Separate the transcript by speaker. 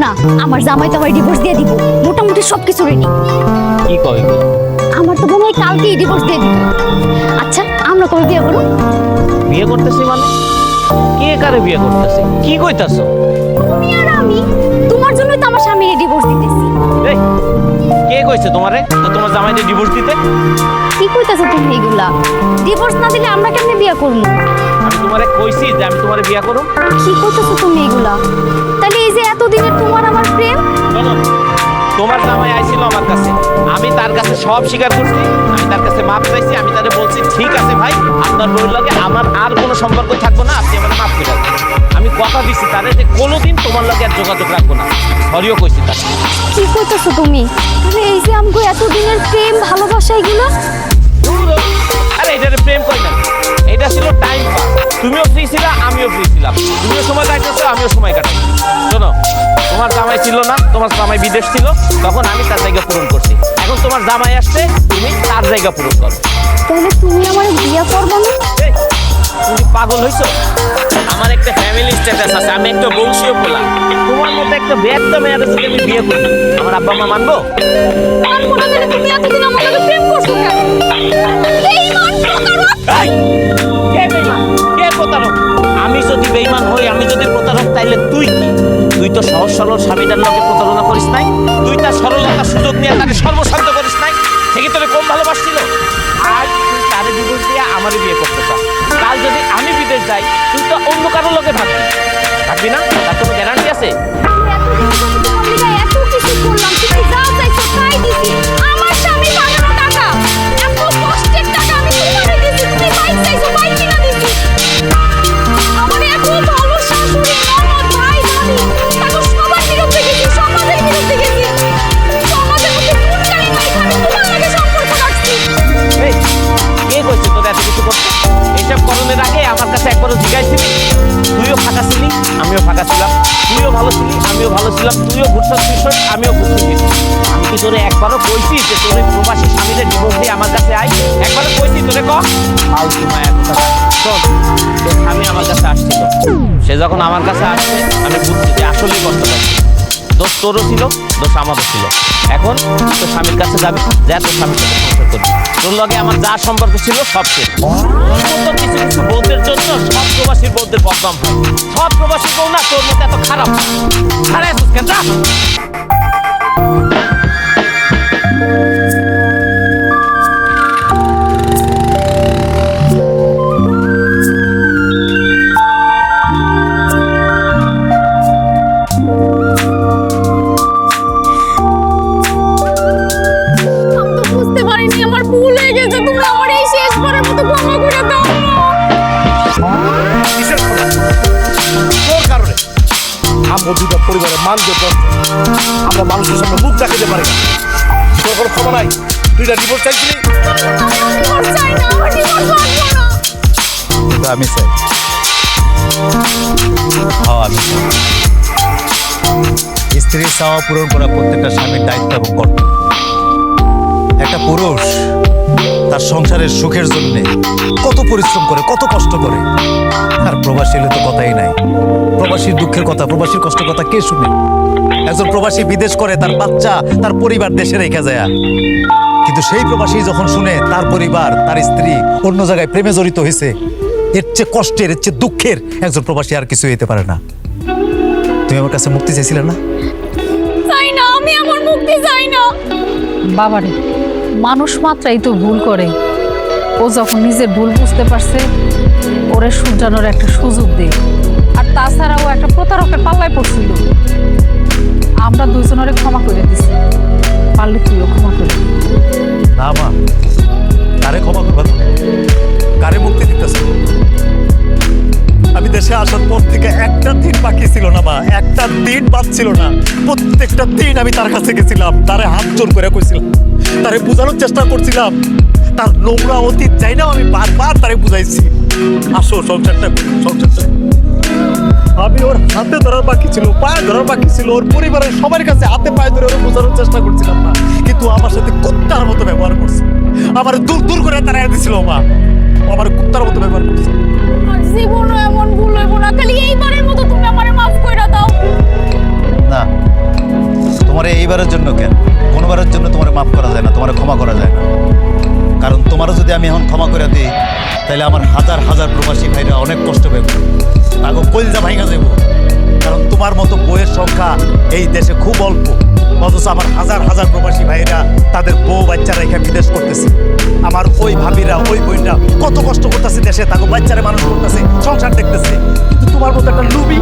Speaker 1: না আমার জামাই তো আমার ডিভোর্স দিয়ে দিব, মোটামুটি সবকিছু রেডি।
Speaker 2: কি কয়
Speaker 1: আমার তো মনে হয় কালকেই ডিভোর্স দিয়ে দিব। আচ্ছা আমরা কবে বিয়ে করব?
Speaker 2: বিয়ে করতেছি মানে? কে কারে বিয়ে করতেছে? কি কইতাছো?
Speaker 1: তুমি আর আমি, তোমার জন্যই তো আমার স্বামীকে ডিভোর্স দিতেছি।
Speaker 2: এই কে কইছে তোমারে তোমার জামাইকে ডিভোর্স দিতে?
Speaker 1: কি কইতাছো তুমি এগুলা? ডিভোর্স না দিলে আমরা কেমনে বিয়ে করব?
Speaker 2: আমি তোমারে কইছি যে আমি তোমারে বিয়ে করব?
Speaker 1: কি কইতাছো তুমি এগুলা? তাহলে এই যে এতদিনের তোমার আমার প্রেম,
Speaker 2: শোনো, তোমার জামাই আইছিল আমার কাছে, আমি তার কাছে সব স্বীকার করছি, আমি তার কাছে মাপ চাইছি, আমি তারে বলছি ঠিক আছে ভাই, আপনার বউর লগে আমার আর কোনো সম্পর্ক থাকবো না, আপনি আমাকে মাফ করে দেন। আমি কথা দিচ্ছি তারে যে কোনোদিন তোমার লগে আর যোগাযোগ রাখবো না, সরিও কইছি তার।
Speaker 1: কি কইতাছো তুমি? তাহলে এই যে আমগো এতদিনের প্রেম ভালোবাসা এগুলো,
Speaker 2: আরে এটা প্রেম কই না, এটা ছিল টাইম পাস। তুমিও ফ্রি ছিলা, আমিও ফ্রি ছিলাম, তুমিও সময় কাটাচ্ছো, আমিও সময় কাটাচ্ছি। শোনো, তোমার জামাই ছিল না, তোমার জামাই বিদেশ ছিল, তখন আমি তার জায়গা পূরণ করছি। এখন তোমার জামাই আসছে, তুমি তার জায়গা পূরণ করো।
Speaker 1: তাহলে তুমি আমার বিয়ে করবে না?
Speaker 2: এই, তুমি পাগল হইছো? আমার একটা ফ্যামিলি স্ট্যাটাস আছে, আমি একটা বংশীয় পোলা। তোমার মতো একটা ব্যর্থ মেয়ের সাথে আমি বিয়ে করি, আমার আব্বা মা মানবো?
Speaker 1: মানবো না। তাহলে তুমি এতদিন আমার সাথে প্রেম করছো কেন? বেঈমান, প্রতারক!
Speaker 2: এই, কে বেঈমান? কে প্রতারক? আমি যদি বেঈমান হই, আমি যদি প্রতারক, তাইলে তুই কি? তুই তো সহজ সরল স্বামীটার লোকে প্রতারণা করিস নাই, তুই তার সরলতার সুযোগ নিয়ে তাকে সর্বশান্ত করিস নাই, সে কি তোরে কম ভালোবাসছিল? আজ তুই তারে ডিভোর্স দিয়ে আমারই বিয়ে করতে চাস। কাল যদি আমি বিদেশ যাই, তুই তো অন্য কারো লোকে থাকবি, থাকবি না? তার কোনো গ্যারান্টি আছে?
Speaker 1: এতদিন ধরে তোমার লিগায় এত কিছু করলাম, তুমি যা চাইছো তাই দিছি। আমার স্বামী বানানো টাকা, এত কষ্টের টাকা আমি তোমারে দিছি, তুমি বাইক চাইছো, বাইক কিনা দিছি। আমার এত ভালো শাশুড়ি, ননদ, ভাই, ভাবি, তাকে সবার বিরুদ্ধে গেছি, সমাজের বিরুদ্ধে গেছি। সমাজের মধ্যে ফুটকারি নাই, আমি তোমার লাগে সম্পর্ক রাখছি।
Speaker 2: এই, কে কইছে তোর এত কিছু করতে? এইসব করণের আগে আমার কাছে একবারও জিজ্ঞাসিলি? তুইও ফাঁকা ছিলি, আমিও ফাঁকা ছিলাম, তুইও ভালো ছিলি, আমিও ভালো ছিলাম, তুইও ঘুরছস ফিরছস, আমিও ঘুরতে ফিরছি। আমি কি তোরে একবারও কইছি যে তোর প্রবাসী স্বামীদের ডিভোর্স দিয়ে আমার কাছে আই? একবারও কইছি তোরে? ফালতু মায়া কথা। শোন, তোর স্বামী আমার কাছে আসছিল, সে যখন আমার কাছে আসছে আমি বুঝছি যে আসলেই কষ্ট পাচ্ছি। দোষ তোরও ছিল, দোষ আমারও ছিল। এখন তোর স্বামীর কাছে যাবি, যা তোর স্বামীর সাথে সংসার করবি। তোর লগে আমার যা সম্পর্ক ছিল সব শেষ। তোর কিছু কিছু বউদের জন্য সব প্রবাসীর বউদের বদনাম হয়। সব প্রবাসী বউ না তোর মতো এত খারাপ না। খারাপ আছিস কেন? যা।
Speaker 1: আমি তো বুঝতে পারিনি, আমার ভুল হয়ে গেছে। তুমি আমার এই শেষবারের মতো ক্ষমা করে দাও।
Speaker 3: কিসের ক্ষমা? তোর কারণে আমরা দুটা পরিবারের মান যে আমরা মানুষের সামনে মুখ দেখাতে পারি না। তোর কোনো ক্ষমা নাই? তুই না ডিভোর্স চাইছিলি?
Speaker 1: ডিভোর্স চাই না, আমার ডিভোর্স লাগবে না।
Speaker 4: আমি চাই, আমি চাই। স্ত্রীর চাওয়া পূরণ করা প্রত্যেকটা স্বামীর দায়িত্ব এবং কর্তব্য। একটা পুরুষ তার সংসারের সুখের জন্য কত পরিশ্রম করে, কত কষ্ট করে। আর প্রবাসী হলে তো কথাই নাই। প্রবাসীর দুঃখের কথা, প্রবাসীর কষ্টের কথা কে শুনে? একজন প্রবাসী বিদেশ করে, তার বাচ্চা, তার পরিবার দেশে রেখে যায়, কিন্তু সেই প্রবাসী যখন শুনে তার পরিবার, তার স্ত্রী অন্য জায়গায় প্রেমে জড়িত হয়েছে, এর চেয়ে কষ্টের, এর চেয়ে দুঃখের একজন প্রবাসী আর কিছু হইতে পারে না। তুমি আমার কাছে মুক্তি চাইছিলে না?
Speaker 1: চাই না, আমি আমার মুক্তি চাই না।
Speaker 5: বাবারে, মানুষ মাত্রাই তো ভুল করে। ও যখন নিজের ভুল বুঝতে পারছে, ওরে শুধরানোর একটা সুযোগ দে। আর তাছাড়াও একটা প্রতারকের পাল্লায় পড়ছিল। আমরা দুইজনের ক্ষমা করে দিছি, পারলে তুইও ক্ষমা করে দিবি।
Speaker 4: না মা, কারে ক্ষমা করবা তুমি? কারে মুক্তি দিতেছে? আমি দেশে আসার পর থেকে একটা দিন বাকি ছিল না মা, একটা দিন বাদ ছিল না। প্রত্যেকটা দিন আমি তার কাছে গেছিলাম, তারে হাত জোর করে কইছিলাম, তারে বোঝানোর চেষ্টা করছিলাম। তার নোংরা অতীত যাই না, আমি বারবার তারে বুঝাইছি, আসো সংসারটা করি, সংসারটা। আমি ওর হাতে ধরার বাকি ছিল, পায়ে ধরার বাকি ছিল, ওর পরিবারের সবার কাছে হাতে পায়ে ধরে ওর বোঝানোর চেষ্টা করছিলাম না, কিন্তু আমার সাথে কুত্তার মতো ব্যবহার করছে। আমার দূর দূর করে তাড়াই দিছিল মা, আমার কুত্তার মতো ব্যবহার করছে।
Speaker 1: আর জীবনও এমন ভুল হইব না, খালি এইবারের মতো তুমি আমারে মাফ কইরা দাও।
Speaker 4: না, তাহলে আমার হাজার হাজার প্রবাসী ভাইরা অনেক কষ্ট পাবে, তাকে কলজা ভাঙা দেব। কারণ তোমার মতো বইয়ের সংখ্যা এই দেশে খুব অল্প, অথচ আমার হাজার হাজার প্রবাসী ভাইরা তাদের বউ বাচ্চারা এখানে বিদেশ করতেছে। আমার ওই ভাবিরা ওই বোনরা কত কষ্ট করতেছে দেশে, তাকে বাচ্চারা মানুষ করতেছে, সংসার দেখতেছে। কিন্তু তোমার মতো একটা লুবি